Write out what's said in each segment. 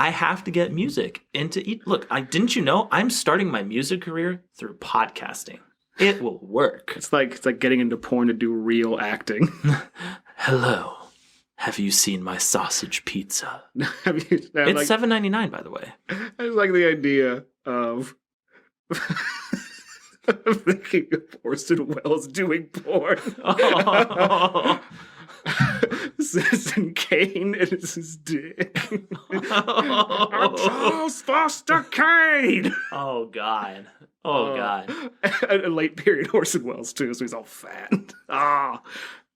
I have to get music into each. Look, didn't you know I'm starting my music career through podcasting? It will work. It's like getting into porn to do real acting. Hello. Have you seen my sausage pizza? It's like, $7.99, by the way. I just like the idea of thinking of Orson Welles doing porn. Oh. Citizen Kane is his dick. Charles Foster Kane. Oh God. Oh God. A late period Orson Welles too, so he's all fat. Oh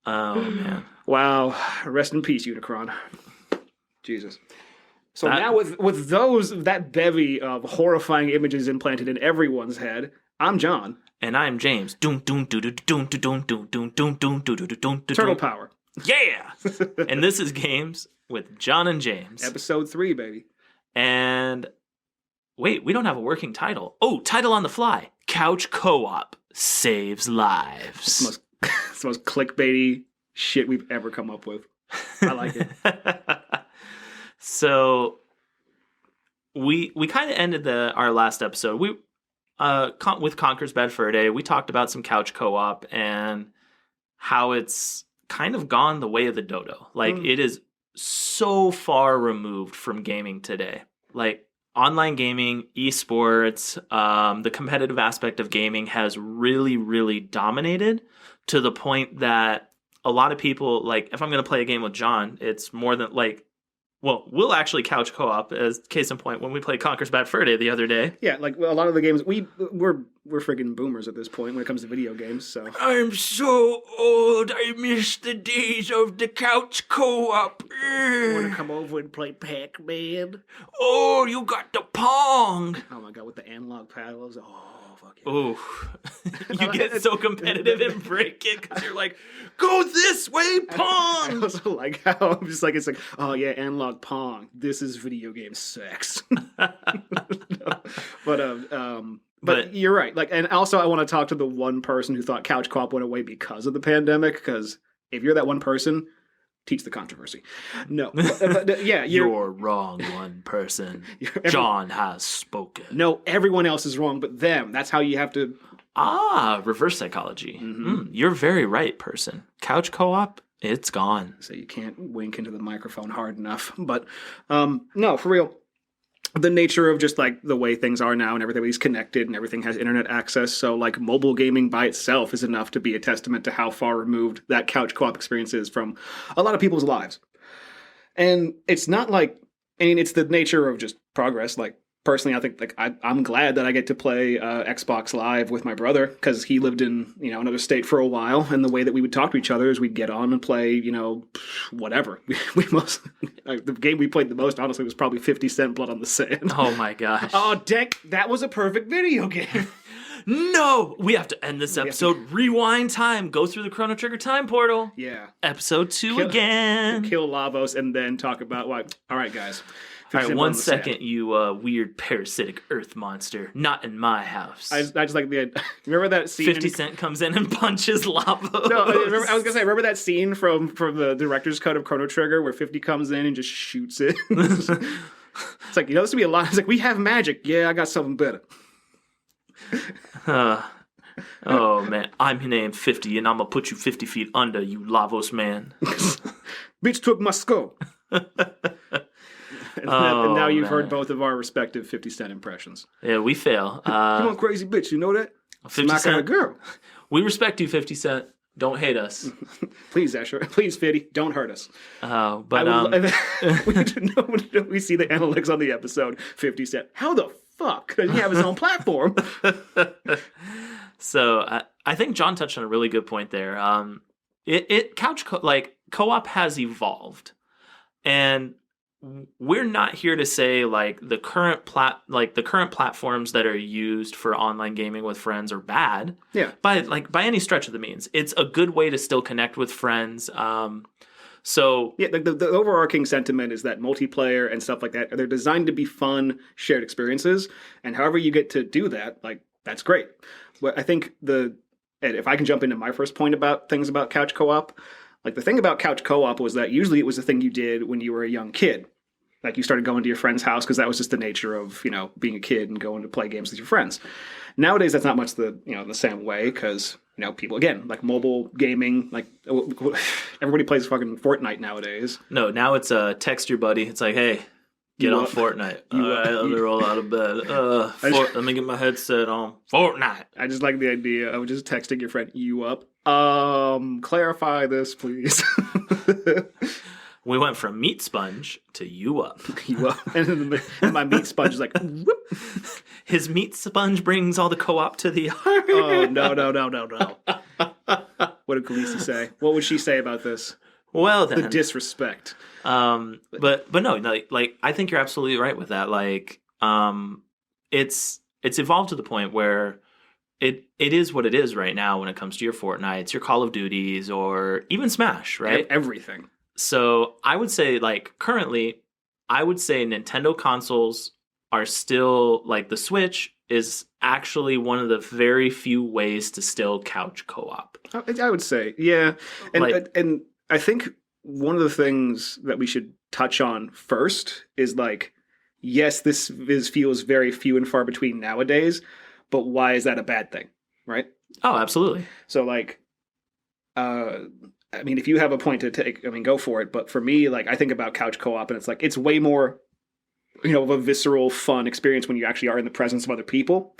man. Wow. Rest in peace, Unicron. Jesus. So now with that bevy of horrifying images implanted in everyone's head, I'm John. And I'm James. Turtle power. Yeah! And this is Games with John and James. Episode 3, baby. And wait, we don't have a working title. Oh, title on the fly. Couch Co-op saves lives. It's the most clickbaity shit we've ever come up with. I like it. So we kind of ended our last episode. We with Conker's Bad Fur Day, we talked about some couch co-op and how it's kind of gone the way of the dodo. Like it is so far removed from gaming today. Like online gaming, eSports, the competitive aspect of gaming has really, really dominated to the point that a lot of people, like if I'm going to play a game with John, it's more than like, well, we'll actually couch co-op as case in point when we played Conker's Bad Fur Day the other day. Yeah, like a lot of the games, we're freaking boomers at this point when it comes to video games, so. I'm so old, I miss the days of the couch co-op. Want to come over and play Pac-Man? Oh, you got the Pong. Oh my god, with the analog paddles. Oh, fuck yeah. Ooh. You get so competitive and break it because you're like, go this way, Pong. I also like how I'm just like, it's like, oh yeah, analog Pong. This is video game sex. But you're right. Like, and also I want to talk to the one person who thought couch co-op went away because of the pandemic. Because if you're that one person, teach the controversy. No, yeah, you're wrong. One person. John has spoken. No, everyone else is wrong, but them. That's how you have to. Reverse psychology. You're very right, person. Couch co-op, it's gone. So you can't wink into the microphone hard enough. But no, for real. The nature of just like the way things are now and everybody's connected and everything has internet access. So like mobile gaming by itself is enough to be a testament to how far removed that couch co-op experience is from a lot of people's lives. And it's not like, I mean, it's the nature of just progress. Like personally, I think like I'm glad that I get to play Xbox Live with my brother because he lived in another state for a while, and the way that we would talk to each other is we'd get on and play whatever. We most the game we played the most honestly was probably 50 Cent Blood on the Sand. Oh my gosh! Oh dang, that was a perfect video game. No, we have to end this episode. Rewind time. Go through the Chrono Trigger time portal. Yeah. Episode 2 again. Kill Lavos and then talk about why. All right, guys. All right, 1 second, you weird parasitic earth monster. Not in my house. I just like the... Remember that scene... 50 Cent comes in and punches Lavos. No, I was going to say, remember that scene from the director's cut of Chrono Trigger where 50 comes in and just shoots it? It's like, this would be a lot. It's like, we have magic. Yeah, I got something better. Oh, man. I'm named 50, and I'm going to put you 50 feet under, you Lavos man. Bitch took my skull. And now you've heard both of our respective 50 Cent impressions. Yeah, we fail. Come on, crazy bitch, you know that? 50 Cent. Kind of girl. We respect you, 50 Cent. Don't hate us. Please, Asher. Please, 50, don't hurt us. We see the analytics on the episode. 50 Cent. How the fuck does he have his own platform? So I think John touched on a really good point there. Co-op has evolved, and we're not here to say like the current platforms that are used for online gaming with friends are bad. Yeah. By any stretch of the means, it's a good way to still connect with friends. So yeah, the overarching sentiment is that multiplayer and stuff like that, they're designed to be fun, shared experiences, and however you get to do that, like that's great. But I think and if I can jump into my first point about things about couch co-op, like the thing about couch co-op was that usually it was a thing you did when you were a young kid. Like you started going to your friend's house because that was just the nature of being a kid and going to play games with your friends. Nowadays, that's not much the same way because people again like mobile gaming. Like everybody plays fucking Fortnite nowadays. No, now it's text your buddy. It's like, hey, get on Fortnite. All right, let me roll out of bed. Let me get my headset on. Fortnite. I just like the idea of just texting your friend, you up. Clarify this, please. We went from meat sponge to you up. You up. And my meat sponge is like, whoop. His meat sponge brings all the co-op to the yard. Oh, no. What did Khaleesi say? What would she say about this? Well, then. The disrespect. But no, like I think you're absolutely right with that. Like, it's evolved to the point where it is what it is right now when it comes to your Fortnites, your Call of Duties, or even Smash, right? Everything. So I would say, like, currently, I would say Nintendo consoles are still, like, the Switch is actually one of the very few ways to still couch co-op. I would say, yeah. And I think one of the things that we should touch on first is, like, yes, this feels very few and far between nowadays, but why is that a bad thing, right? Oh, absolutely. So, like, I mean, if you have a point to take, I mean, go for it. But for me, like, I think about couch co-op, and it's like it's way more, of a visceral, fun experience when you actually are in the presence of other people.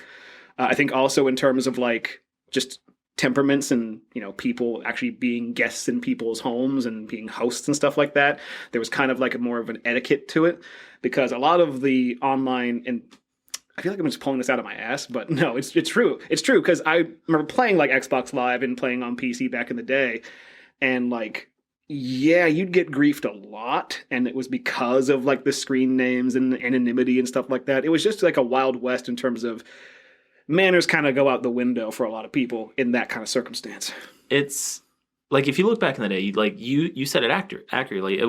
I think also in terms of like just temperaments and people actually being guests in people's homes and being hosts and stuff like that. There was kind of like a more of an etiquette to it because a lot of the online and. I feel like I'm just pulling this out of my ass, but no, it's true. It's true because I remember playing like Xbox Live and playing on PC back in the day. And like, yeah, you'd get griefed a lot. And it was because of like the screen names and anonymity and stuff like that. It was just like a Wild West in terms of manners kind of go out the window for a lot of people in that kind of circumstance. It's like, if you look back in the day, like you said it accurately. It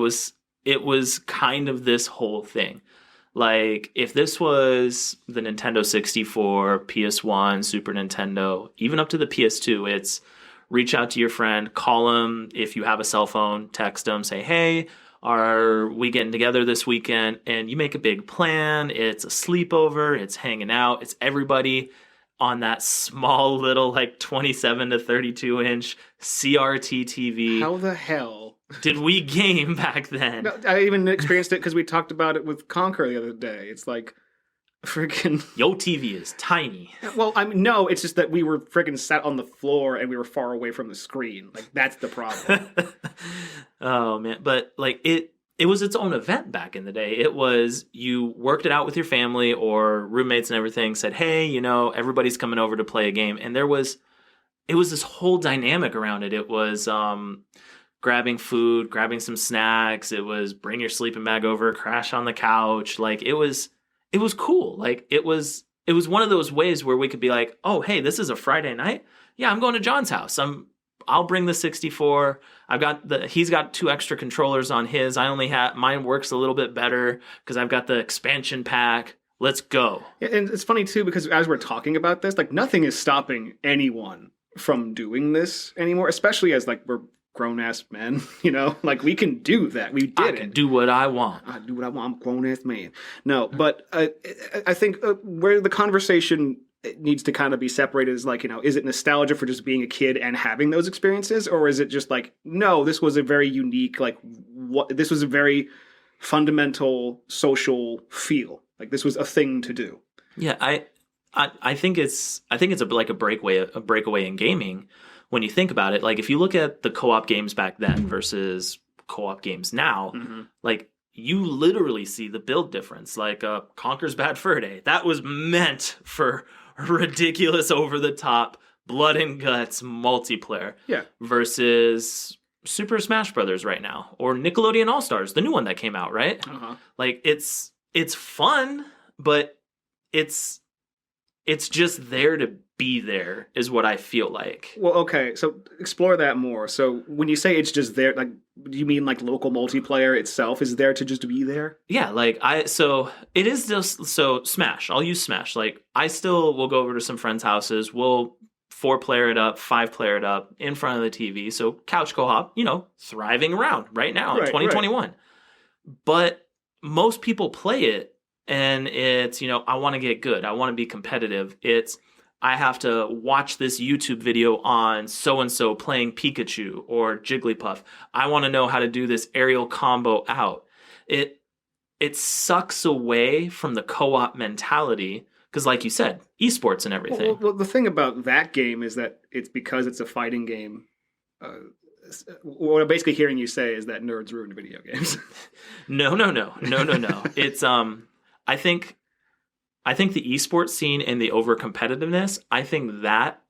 was kind of this whole thing. Like, if this was the Nintendo 64, PS1, Super Nintendo, even up to the PS2, it's reach out to your friend, call them if you have a cell phone, text them, say, hey, are we getting together this weekend? And you make a big plan. It's a sleepover. It's hanging out. It's everybody on that small little, like, 27 to 32 inch CRT TV. How the hell did we game back then? No, I even experienced it because we talked about it with Conquer the other day. It's like, freaking... Yo TV is tiny. Well, I mean, no, it's just that we were freaking sat on the floor and we were far away from the screen. Like, that's the problem. Oh, man. But, like, it was its own event back in the day. It was, you worked it out with your family or roommates and everything, said, hey, everybody's coming over to play a game. And it was this whole dynamic around it. It was grabbing food, grabbing some snacks. It was bring your sleeping bag over, crash on the couch. Like, it was cool. Like, it was one of those ways where we could be like, oh, hey, this is a Friday night. Yeah, I'm going to John's house. I'll bring the 64. He's got 2 extra controllers on his. I only have, mine works a little bit better because I've got the expansion pack. Let's go. Yeah, and it's funny too, because as we're talking about this, like nothing is stopping anyone from doing this anymore, especially as like we're grown-ass men, like we can do that. We did it. I can do what I want. I do what I want. I'm a grown-ass man. No, but I think where the conversation needs to kind of be separated is like, is it nostalgia for just being a kid and having those experiences? Or is it just like, no, this was a very unique, like this was a very fundamental social feel. Like this was a thing to do. Yeah, I think it's like a breakaway in gaming. When you think about it, like if you look at the co-op games back then versus co-op games now, like you literally see the build difference. Like Conker's Bad Fur Day, that was meant for ridiculous, over the top, blood and guts multiplayer. Yeah. Versus Super Smash Brothers right now, or Nickelodeon All Stars, the new one that came out, right? Like it's fun, but it's just there to be there, is what I feel like. Well, okay, so explore that more. So when you say it's just there, like, do you mean like local multiplayer itself is there to just be there? Yeah, like so it is just, so Smash, I'll use Smash. Like I still will go over to some friends' houses, we'll 4-player it up, 5-player it up in front of the TV. So couch co-op, thriving around right now in 2021. Right. But most people play it and it's, I want to get good. I want to be competitive. It's, I have to watch this YouTube video on so-and-so playing Pikachu or Jigglypuff. I want to know how to do this aerial combo out. It sucks away from the co-op mentality because, like you said, esports and everything. Well, the thing about that game is that it's because it's a fighting game. What I'm basically hearing you say is that nerds ruined video games. No. It's I think the esports scene and the over competitiveness, I think that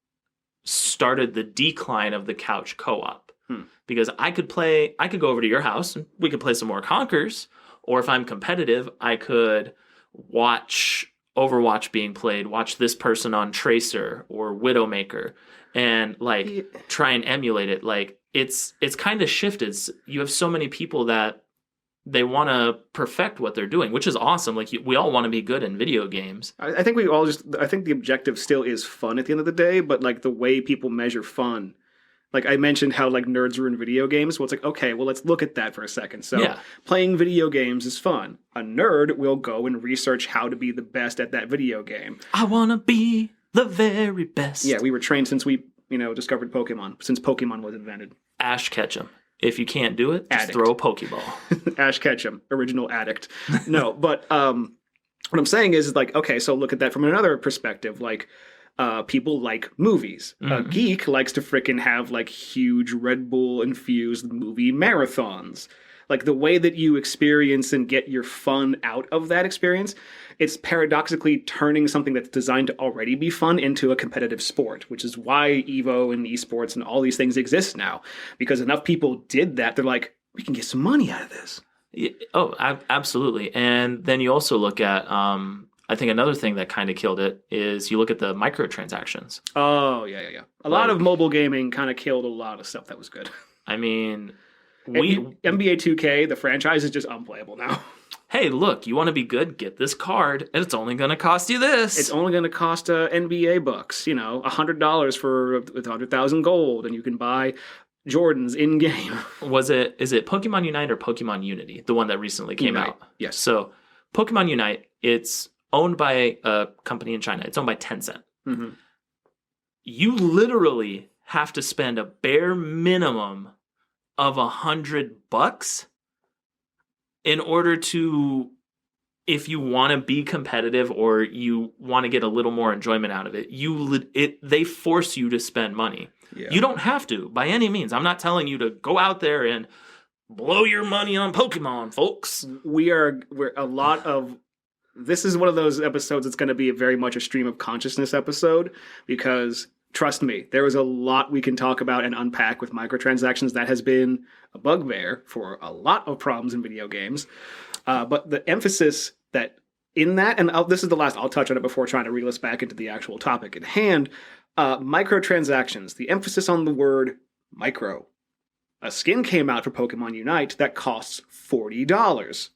started the decline of the couch co-op. Because I could go over to your house and we could play some more Conkers, or if I'm competitive, I could watch Overwatch being played, watch this person on Tracer or Widowmaker and try and emulate it. Like it's kind of shifted. You have so many people that they want to perfect what they're doing, which is awesome. Like we all want to be good in video games. I think I think the objective still is fun at the end of the day, but like the way people measure fun, like I mentioned how like nerds ruin video games. Well, it's like, okay, well, let's look at that for a second. So playing video games is fun. A nerd will go and research how to be the best at that video game. I want to be the very best. Yeah, we were trained since we, discovered Pokemon, since Pokemon was invented. Ash Ketchum. If you can't do it, just throw a Pokeball. Ash Ketchum, original addict. No, but what I'm saying is like, okay, so look at that from another perspective. Like, people like movies. A geek likes to frickin' have like huge Red Bull infused movie marathons. Like the way that you experience and get your fun out of that experience, it's paradoxically turning something that's designed to already be fun into a competitive sport, which is why Evo and esports and all these things exist now. Because enough people did that, they're like, we can get some money out of this. Yeah, absolutely. And then you also look at, I think another thing that kind of killed it is you look at the microtransactions. Oh, yeah. A lot of mobile gaming kind of killed a lot of stuff that was good. I mean, NBA 2K, the franchise is just unplayable now. Hey, look, you want to be good? Get this card, and it's only going to cost you this. It's only going to cost NBA bucks, $100 for 100,000 gold, and you can buy Jordans in game. Is it Pokemon Unite or Pokemon Unity, the one that recently came out? Yes. So Pokemon Unite, it's owned by a company in China. It's owned by Tencent. Mm-hmm. You literally have to spend a bare minimum of $100 in order to, if you want to be competitive or you want to get a little more enjoyment out of it, they force you to spend money. Yeah. You don't have to by any means. I'm not telling you to go out there and blow your money on Pokemon, folks. This is one of those episodes that's going to be very much a stream of consciousness episode because trust me, there is a lot we can talk about and unpack with microtransactions. That has been a bugbear for a lot of problems in video games. But the emphasis that in that, and this is the last, I'll touch on it before trying to reel us back into the actual topic at hand, microtransactions, the emphasis on the word micro. A skin came out for Pokemon Unite that costs $40.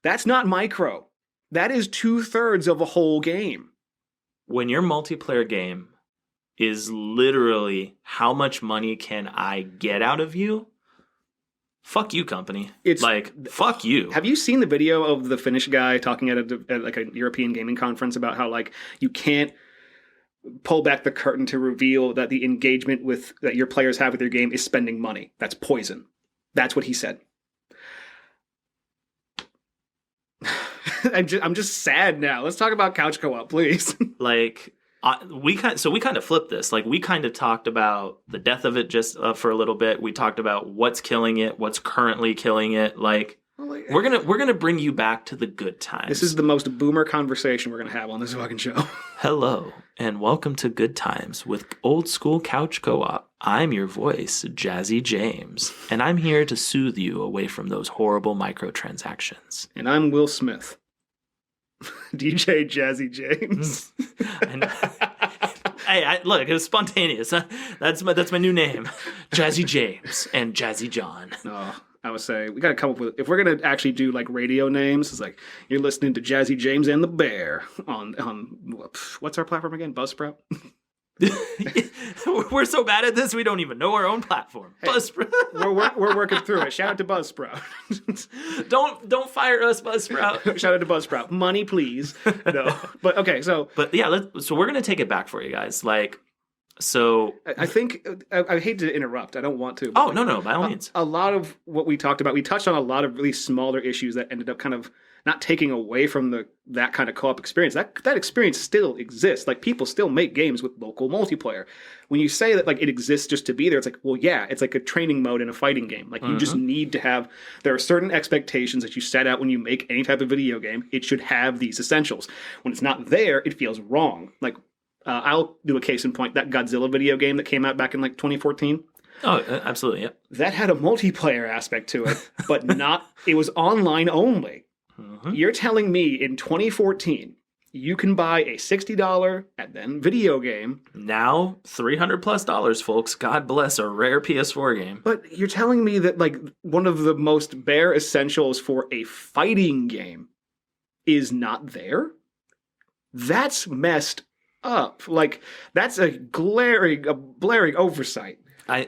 That's not micro. That is 2/3 of a whole game. When your multiplayer game is literally how much money can I get out of you? Fuck you, company. It's like, fuck you. Have you seen the video of the Finnish guy talking at a European gaming conference about how like you can't pull back the curtain to reveal that the engagement that your players have with your game is spending money? That's poison. That's what he said. I'm just sad now. Let's talk about couch co-op, please. Like we kind of flipped this. Like we kind of talked about the death of it just for a little bit. We talked about what's killing it, what's currently killing it. Like we're gonna bring you back to the good times. This is the most boomer conversation we're gonna have on this fucking show. Hello and welcome to Good Times with Old School Couch Co-op. I'm your voice, Jazzy James, and I'm here to soothe you away from those horrible microtransactions. And I'm Will Smith. DJ Jazzy James. Hey, look, it was spontaneous. That's my new name, Jazzy James and Jazzy John. Oh, I would say we got to come up with, if we're gonna actually do like radio names, it's like you're listening to Jazzy James and the Bear on what's our platform again? Buzzsprout. We're so bad at this, we don't even know our own platform. Hey, Buzzsprout. we're working through it. Shout out to Buzzsprout. Don't fire us, Buzzsprout. Shout out to Buzzsprout. Money, please. No, but okay. So, but yeah, so we're gonna take it back for you guys. Like, so I think I hate to interrupt. I don't want to. Oh, no, by all means. A lot of what we talked about, we touched on a lot of really smaller issues that ended up kind of not taking away from that kind of co-op experience. That experience still exists. Like, people still make games with local multiplayer. When you say that, like, it exists just to be there, it's like, well, yeah, it's like a training mode in a fighting game. Like, you just need to have, there are certain expectations that you set out when you make any type of video game. It should have these essentials. When it's not there, it feels wrong. Like, I'll do a case in point. That Godzilla video game that came out back in like 2014. Oh, absolutely, yeah. That had a multiplayer aspect to it, but it was online only. You're telling me in 2014 you can buy a $60 and then video game. Now $300+ folks. God bless a rare PS4 game. But you're telling me that, like, one of the most bare essentials for a fighting game is not there? That's messed up. Like, that's a blaring oversight. I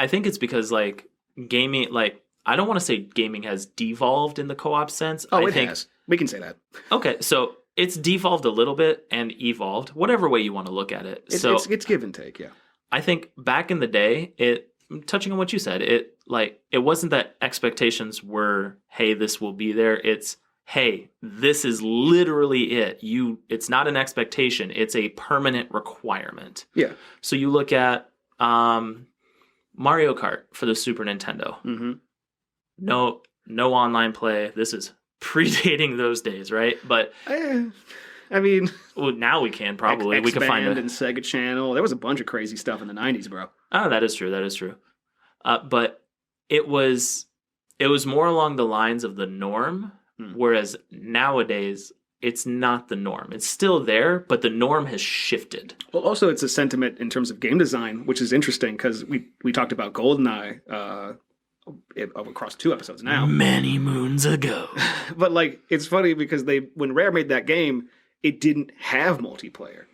think it's because, like, gaming, like, I don't want to say gaming has devolved in the co-op sense. Oh, it has. We can say that. Okay, so it's devolved a little bit and evolved, whatever way you want to look at it. It's give and take, yeah. I think back in the day, touching on what you said, it wasn't that expectations were, hey, this will be there. It's, hey, this is literally it. It's not an expectation. It's a permanent requirement. Yeah. So you look at Mario Kart for the Super Nintendo. Mm-hmm. No online play. This is predating those days, right? But I mean, well, now we can probably we can find it and Sega Channel. There was a bunch of crazy stuff in the 90s, bro. Oh, that is true. But it was more along the lines of the norm, whereas nowadays it's not the norm. It's still there, but the norm has shifted. Well, also it's a sentiment in terms of game design, which is interesting because we talked about GoldenEye across 2 episodes now. Many moons ago. But, like, it's funny because when Rare made that game, it didn't have multiplayer.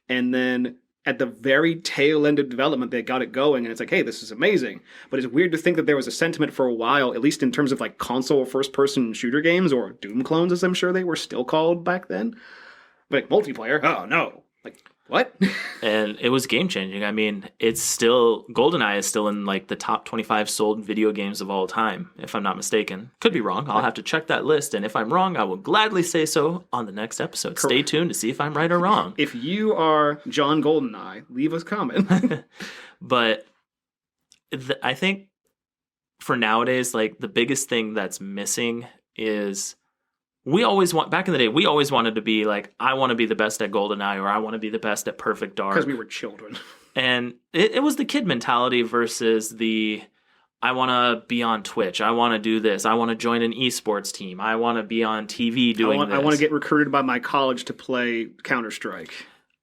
And then at the very tail end of development, they got it going, and it's like, hey, this is amazing. But it's weird to think that there was a sentiment for a while, at least in terms of, like, console first-person shooter games, or Doom clones, as I'm sure they were still called back then. But, like, multiplayer? Oh, no. Like, what? And it was game-changing. I mean, GoldenEye is still in, like, the top 25 sold video games of all time, if I'm not mistaken. Could be wrong. I'll have to check that list, and if I'm wrong, I will gladly say so on the next episode. Stay tuned to see if I'm right or wrong. If you are John GoldenEye, leave us a comment. But I think for nowadays, like, the biggest thing that's missing is back in the day, we always wanted to be like, I want to be the best at GoldenEye, or I want to be the best at Perfect Dark. Because we were children. And it was the kid mentality versus I want to be on Twitch. I want to do this. I want to join an eSports team. I want to be on TV doing this. I want to get recruited by my college to play Counter-Strike.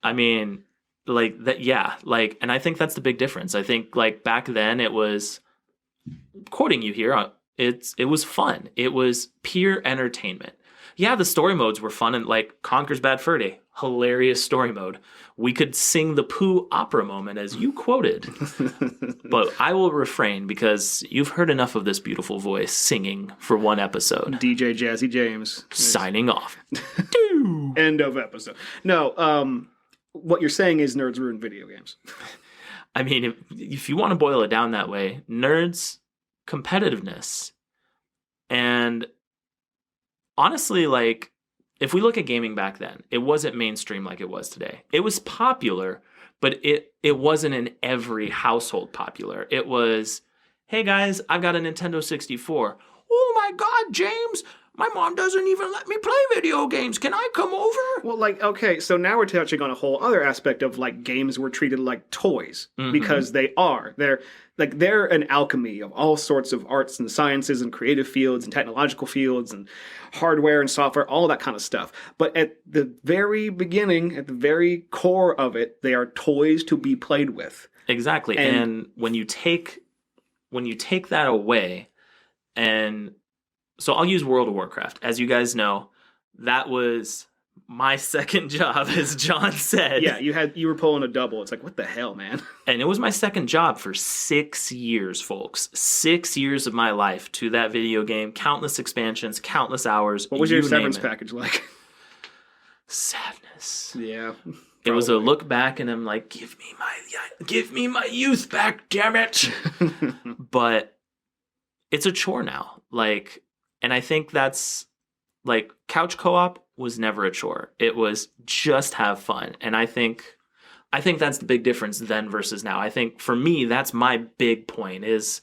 I mean, like, that, yeah. Like, and I think that's the big difference. I think, like, back then it was, quoting you here, it was fun. It was pure entertainment. Yeah, the story modes were fun, and, like, Conker's Bad Fur Day, hilarious story mode. We could sing the Pooh opera moment, as you quoted. But I will refrain because you've heard enough of this beautiful voice singing for one episode. DJ Jazzy James. Signing off. End of episode. No, what you're saying is nerds ruin video games. I mean, if you want to boil it down that way, nerds, competitiveness, and honestly, like, if we look at gaming back then, it wasn't mainstream like it was today. It was popular, but it wasn't in every household popular. It was, hey guys, I've got a Nintendo 64. Oh my God, James, my mom doesn't even let me play video games. Can I come over? Well, like, okay, so now we're touching on a whole other aspect of, like, games were treated like toys. Because they are. They're an alchemy of all sorts of arts and sciences and creative fields and technological fields and hardware and software, all that kind of stuff. But at the very beginning, at the very core of it, they are toys to be played with. Exactly. And when you take that away, and so I'll use World of Warcraft. As you guys know, that was my second job, as John said. Yeah, you were pulling a double. It's like, what the hell, man? And it was my second job for 6 years, folks. 6 years of my life to that video game. Countless expansions, countless hours. What was your you severance name it. package like? Sadness. Yeah. It was a look back, and I'm like, give me my youth back, damn it. But it's a chore now. Like, and I think that's like couch co-op was never a chore. It was just have fun. And I think that's the big difference then versus now. I think for me, that's my big point is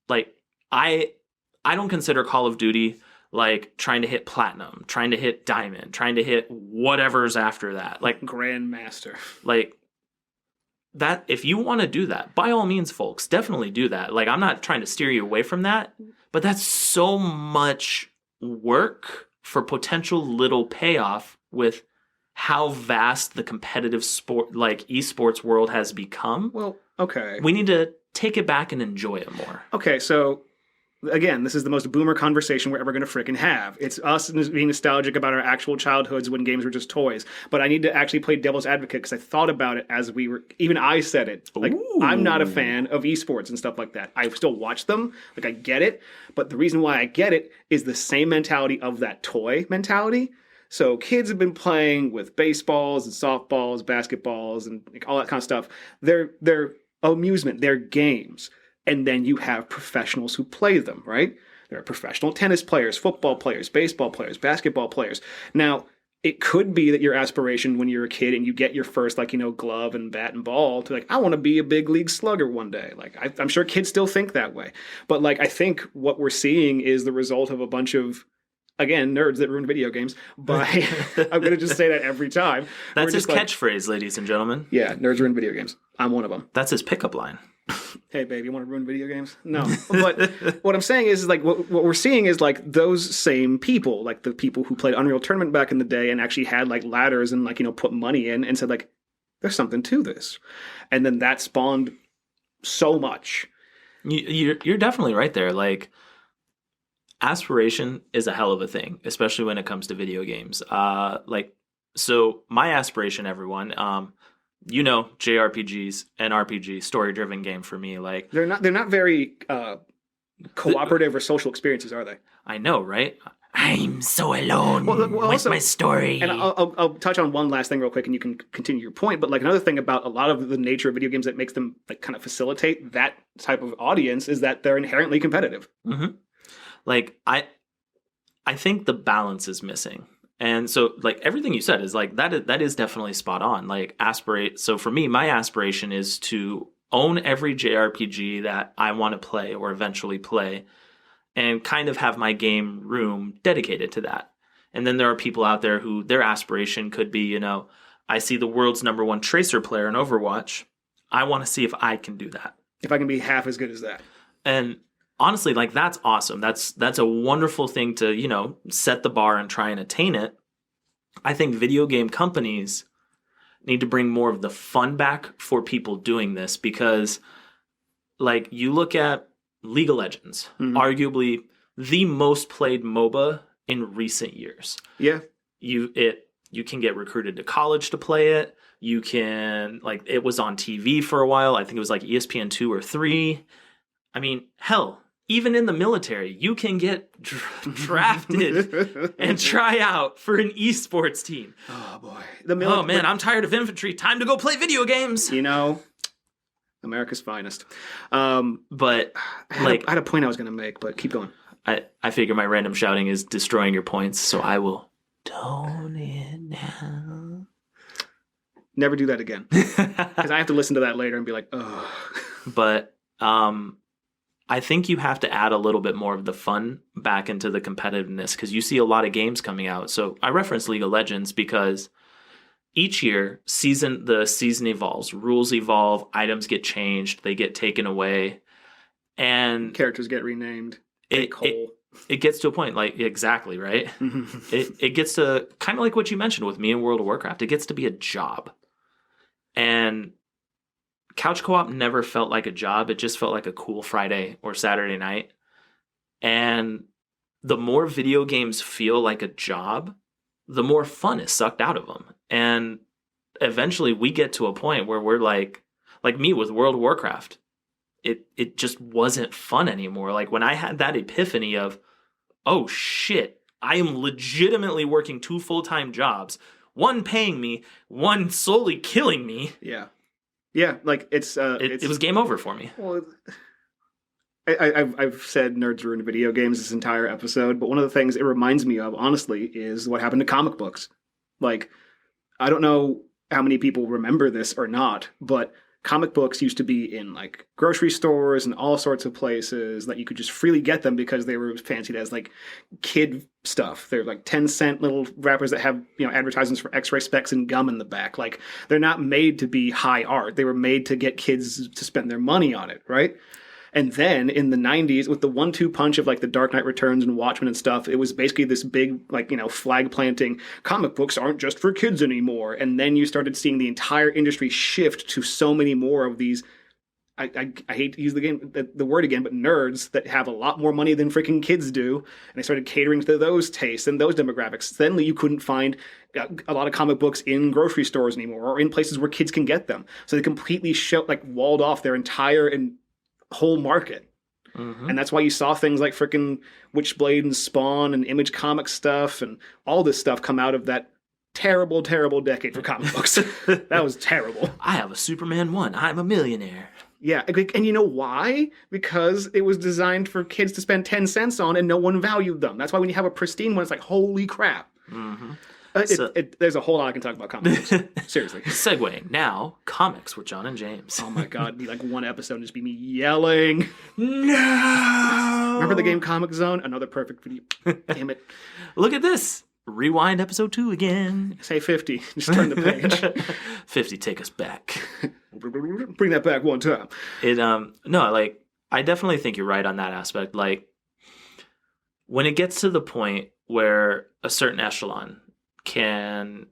like I don't consider Call of Duty like trying to hit platinum, trying to hit diamond, trying to hit whatever's after that. Like Grandmaster. Like that, if you want to do that, by all means, folks, definitely do that. Like, I'm not trying to steer you away from that, but that's so much work for potential little payoff with how vast the competitive sport, like eSports world has become. Well, okay. We need to take it back and enjoy it more. Okay, so again, this is the most boomer conversation we're ever going to frickin' have. It's us being nostalgic about our actual childhoods when games were just toys. But I need to actually play devil's advocate because I thought about it as we were, even I said it. Like, Ooh. I'm not a fan of esports and stuff like that. I still watch them. Like, I get it. But the reason why I get it is the same mentality of that toy mentality. So kids have been playing with baseballs and softballs, basketballs, and like, all that kind of stuff. They're amusement. They're games. And then you have professionals who play them, right? There are professional tennis players, football players, baseball players, basketball players. Now, it could be that your aspiration when you're a kid and you get your first, like, glove and bat and ball to like, I want to be a big league slugger one day. Like, I'm sure kids still think that way. But like, I think what we're seeing is the result of a bunch of, again, nerds that ruin video games by, I'm going to just say that every time. That's his catchphrase, ladies and gentlemen. Yeah, nerds ruin video games. I'm one of them. That's his pickup line. Hey, babe, you want to ruin video games? No. But what I'm saying is like what we're seeing is like those same people, like the people who played Unreal Tournament back in the day and actually had like ladders and like, put money in and said like, there's something to this. And then that spawned so much. You're definitely right there. Like, aspiration is a hell of a thing, especially when it comes to video games. So my aspiration, everyone, JRPGs and RPG, story-driven game for me. Like they're not very cooperative or social experiences, are they? I know, right? I'm so alone with also, my story. And I'll touch on one last thing real quick, and you can continue your point. But like another thing about a lot of the nature of video games that makes them like kind of facilitate that type of audience is that they're inherently competitive. Mm-hmm. Like I think the balance is missing. And so, like, everything you said is like that is definitely spot on. Like, so for me, my aspiration is to own every JRPG that I want to play or eventually play, and kind of have my game room dedicated to that. And then there are people out there who their aspiration could be, I see the world's #1 Tracer player in Overwatch. I want to see if I can do that. If I can be half as good as that. And honestly, like, that's awesome. That's a wonderful thing to, set the bar and try and attain it. I think video game companies need to bring more of the fun back for people doing this because, like, you look at League of Legends, arguably the most played MOBA in recent years. Yeah. You can get recruited to college to play it. You can, like, it was on TV for a while. I think it was like ESPN 2 or 3. I mean, hell, even in the military, you can get drafted and try out for an esports team. Oh, boy. Oh, man, I'm tired of infantry. Time to go play video games. America's finest. But I had a point I was going to make, but keep going. I figure my random shouting is destroying your points, so I will tone it down. Never do that again. Because I have to listen to that later and be like, oh. But I think you have to add a little bit more of the fun back into the competitiveness because you see a lot of games coming out. So I reference League of Legends because each year the season evolves, rules evolve, items get changed, they get taken away, and characters get renamed. It gets to a point, like, exactly, right? It gets to kind of like what you mentioned with me in World of Warcraft. It gets to be a job. And couch co-op never felt like a job. It just felt like a cool Friday or Saturday night. And the more video games feel like a job, the more fun is sucked out of them. And eventually we get to a point where we're like me with World of Warcraft. It just wasn't fun anymore. Like when I had that epiphany of, oh shit, I am legitimately working 2 full-time jobs, one paying me, one solely killing me. Yeah. Yeah, like it was game over for me. Well, I've said nerds ruined video games this entire episode, but one of the things it reminds me of, honestly, is what happened to comic books. Like, I don't know how many people remember this or not, but comic books used to be in like grocery stores and all sorts of places that you could just freely get them because they were fancied as like kid stuff. They're like 10-cent little wrappers that have, advertisements for X-ray specs and gum in the back. Like, they're not made to be high art. They were made to get kids to spend their money on it, right? And then in the 90s, with the 1-2 punch of like the Dark Knight Returns and Watchmen and stuff, it was basically this big, flag planting, comic books aren't just for kids anymore. And then you started seeing the entire industry shift to so many more of these, I hate to use the word again, but nerds that have a lot more money than freaking kids do. And they started catering to those tastes and those demographics. Suddenly you couldn't find a lot of comic books in grocery stores anymore or in places where kids can get them. So they completely walled off their entire and whole market. Mm-hmm. And that's why you saw things like freaking Witchblade and Spawn and Image Comic stuff and all this stuff come out of that terrible, terrible decade for comic books. That was terrible. I have a Superman 1. I'm a millionaire. Yeah, and you know why? Because it was designed for kids to spend 10 cents on and no one valued them. That's why when you have a pristine one, it's like, holy crap. Mm-hmm. There's a whole lot I can talk about comics. Seriously. Segueing now, comics with John and James. Oh my god, be like one episode and just be me yelling. No! Remember the game Comic Zone? Another perfect video. Damn it. Look at this. Rewind episode 2 again. Say 50. Just turn the page. 50, take us back. Bring that back one time. I definitely think you're right on that aspect. Like, when it gets to the point where a certain echelon can,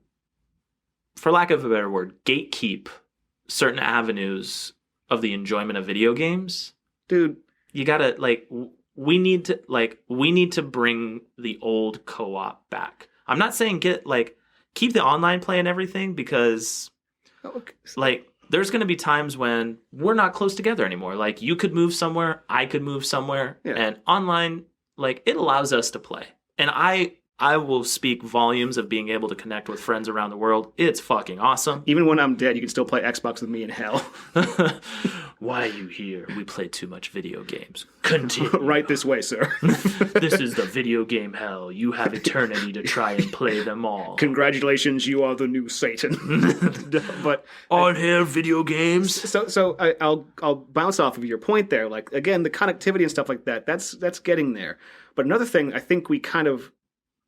for lack of a better word, gatekeep certain avenues of the enjoyment of video games, dude, you gotta we need to bring the old co-op back. I'm not saying keep the online play and everything, because there's going to be times when we're not close together anymore. Like, you could move somewhere, I could move somewhere, and online, it allows us to play. And I will speak volumes of being able to connect with friends around the world. It's fucking awesome. Even when I'm dead, you can still play Xbox with me in hell. Why are you here? We play too much video games. Continue. Right this way, sir. This is the video game hell. You have eternity to try and play them all. Congratulations, you are the new Satan. But on here, video games. So I'll bounce off of your point there. Like, again, the connectivity and stuff like that. That's getting there. But another thing, I think we kind of,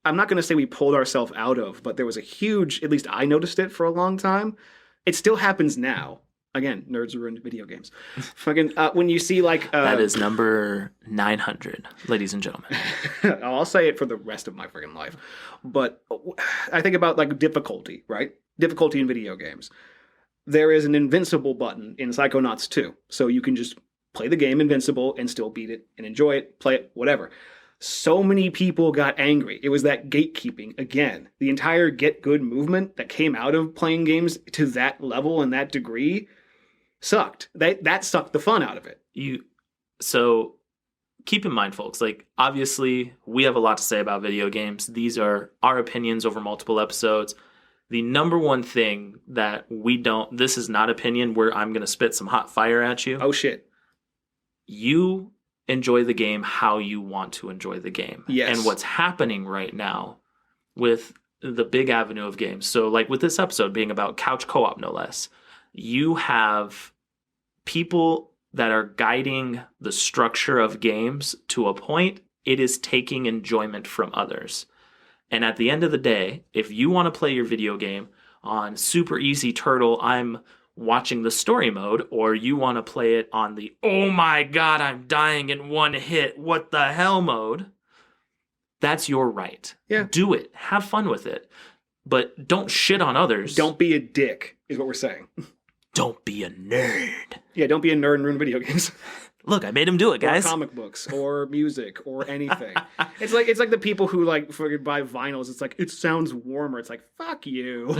I'm not going to say we pulled ourselves out of, but there was a huge, at least I noticed it for a long time. It still happens now. Again, nerds ruined video games. Fucking when you see that is number 900, ladies and gentlemen. I'll say it for the rest of my freaking life. But I think about difficulty, right? Difficulty in video games. There is an invincible button in Psychonauts 2, so you can just play the game invincible and still beat it and enjoy it, play it, whatever. So many people got angry. It was that gatekeeping again. The entire get good movement that came out of playing games to that level and that degree sucked. That sucked the fun out of it. So keep in mind, folks, obviously we have a lot to say about video games. These are our opinions over multiple episodes. The number one thing that this is not opinion where I'm going to spit some hot fire at you. Oh shit. You enjoy the game how you want to enjoy the game. Yes. And what's happening right now with the big avenue of games. So with this episode being about couch co-op, no less, you have people that are guiding the structure of games to a point. It is taking enjoyment from others. And at the end of the day, if you want to play your video game on super easy turtle, I'm watching the story mode, or you want to play it on the oh my god, I'm dying in one hit, what the hell mode, that's your right. Yeah. Do it. Have fun with it. But don't shit on others. Don't be a dick, is what we're saying. Don't be a nerd. Yeah, don't be a nerd and ruin video games. Look, I made him do it, guys. Or comic books, or music, or anything. It's like the people who like fucking buy vinyls. It's like, it sounds warmer. It's like, fuck you,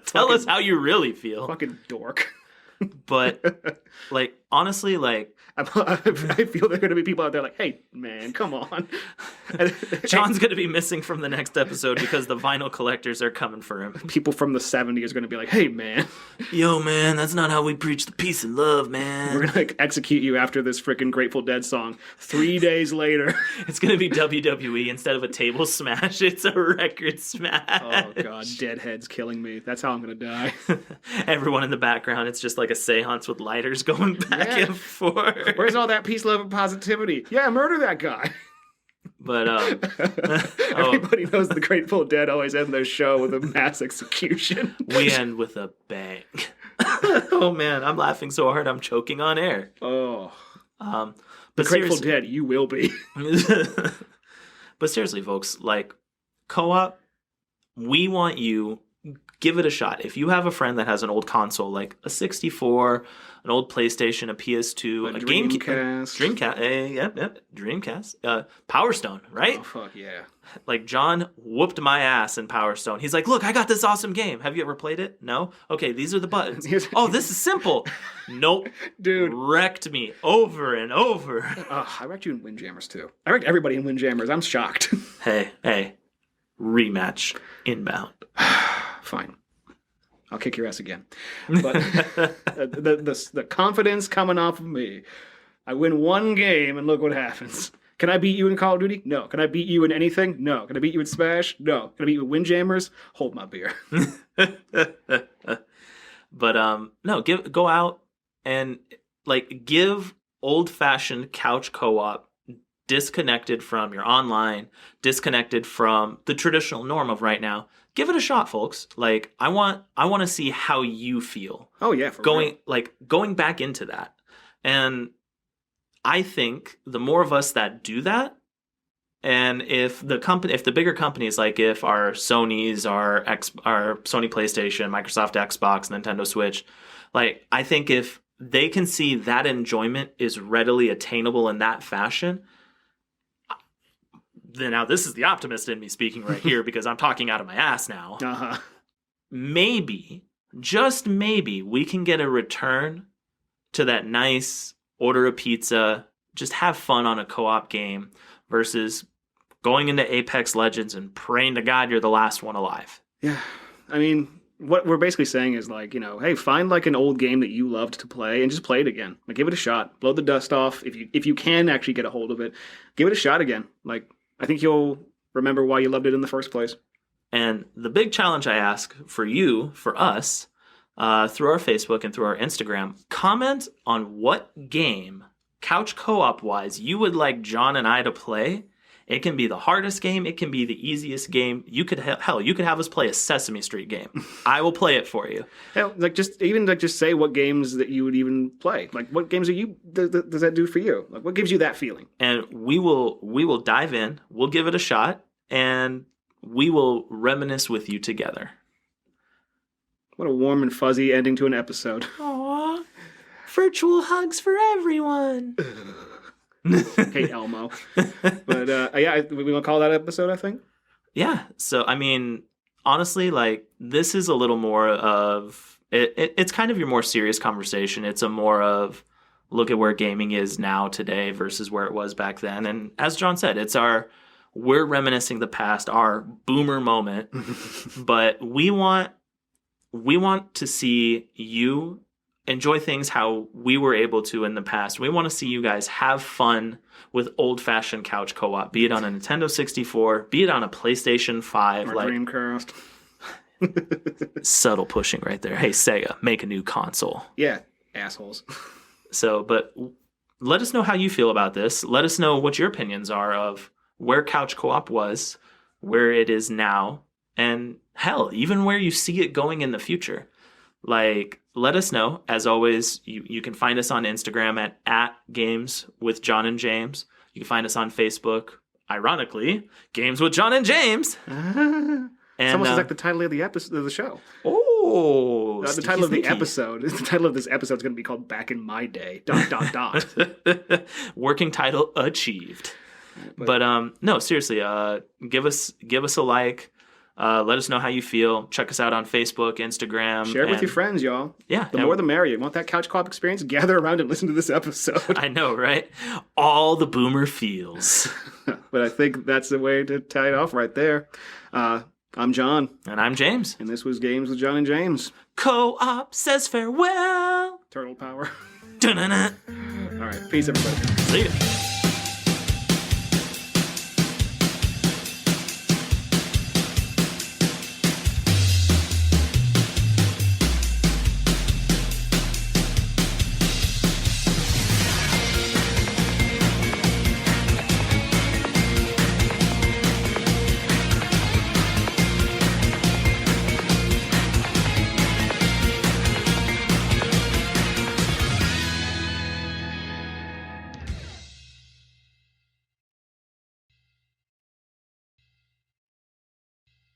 Tell us how you really feel. fucking dork. But like, honestly, like, I feel there are going to be people out there like, hey, man, come on. John's going to be missing from the next episode because the vinyl collectors are coming for him. People from the 70s are going to be like, hey, man. Yo, man, that's not how we preach the peace and love, man. We're going to like, execute you after this freaking Grateful Dead song 3 days later. It's going to be WWE. Instead of a table smash, it's a record smash. Oh, God, deadheads killing me. That's how I'm going to die. Everyone in the background, it's just like a seance with lighters going back and forth. Where's all that peace, love, and positivity? Yeah, murder that guy. But everybody knows the Grateful Dead always end their show with a mass execution. We end with a bang. Oh man, I'm laughing so hard I'm choking on air. Oh, but the Grateful Dead, you will be. But seriously, folks, like co-op, we want you. Give it a shot. If you have a friend that has an old console, like a 64, an old PlayStation, a PS2, a Dreamcast, Dreamcast, Power Stone, right? Oh, fuck yeah. Like, John whooped my ass in Power Stone. He's like, look, I got this awesome game. Have you ever played it? No? Okay, these are the buttons. Oh, this is simple. Nope. Dude. Wrecked me over and over. I wrecked you in Windjammers, too. I wrecked everybody in Windjammers. I'm shocked. Hey. Rematch inbound. Fine. I'll kick your ass again. But the confidence coming off of me. I win one game and look what happens. Can I beat you in Call of Duty? No. Can I beat you in anything? No. Can I beat you in Smash? No. Can I beat you in Windjammers? Hold my beer. But no, go out and like give old-fashioned couch co-op, disconnected from your online, disconnected from the traditional norm of right now. Give it a shot, folks. Like, I want to see how you feel. Oh yeah, going back into that. And I think the more of us that do that, and if the bigger companies, like if our Sonys, our Sony PlayStation, Microsoft Xbox, Nintendo Switch, like I think if they can see that enjoyment is readily attainable in that fashion, then now this is the optimist in me speaking right here because I'm talking out of my ass now. Uh-huh. Maybe, just maybe, we can get a return to that nice order a pizza, just have fun on a co-op game versus going into Apex Legends and praying to God you're the last one alive. Yeah. I mean, what we're basically saying is like, hey, find like an old game that you loved to play and just play it again. Like, give it a shot. Blow the dust off. If you can actually get a hold of it, give it a shot again. Like, I think you'll remember why you loved it in the first place. And the big challenge I ask for you, for us, through our Facebook and through our Instagram, comment on what game, couch co-op wise, you would like John and I to play. It can be the hardest game. It can be the easiest game. You could you could have us play a Sesame Street game. I will play it for you. Hell, just say what games that you would even play. Like, what games does that do for you? Like, what gives you that feeling? And we will dive in. We'll give it a shot, and we will reminisce with you together. What a warm and fuzzy ending to an episode. Aww. Virtual hugs for everyone. Hey, Elmo. But yeah, we want to call that episode, I think. Yeah. So, I mean, honestly, like, this is a little more of it's kind of your more serious conversation. It's a more of look at where gaming is now today versus where it was back then. And as John said, we're reminiscing the past, our boomer moment. But we want to see you enjoy things how we were able to in the past. We want to see you guys have fun with old-fashioned couch co-op, be it on a Nintendo 64, be it on a PlayStation 5. Or Dreamcast. Subtle pushing right there. Hey, Sega, make a new console. Yeah, assholes. So, but let us know how you feel about this. Let us know what your opinions are of where couch co-op was, where it is now, and hell, even where you see it going in the future. Like, let us know. As always, you can find us on Instagram at Games with John and James. You can find us on Facebook, ironically, Games with John and James. It's almost like the title of the episode of the show. Oh, Oh, The sneaky, title of the sneaky. episode. The title of this episode is going to be called "Back in My Day." ... Working title achieved. But no, seriously, give us a like. Let us know how you feel. Check us out on Facebook, Instagram. Share it with your friends, y'all. Yeah. The more the merrier. You want that couch co-op experience? Gather around and listen to this episode. I know, right? All the boomer feels. But I think that's the way to tie it off right there. I'm John. And I'm James. And this was Games with John and James. Co-op says farewell. Turtle power. Dun-dun-dun. All right. Peace, everybody. See ya.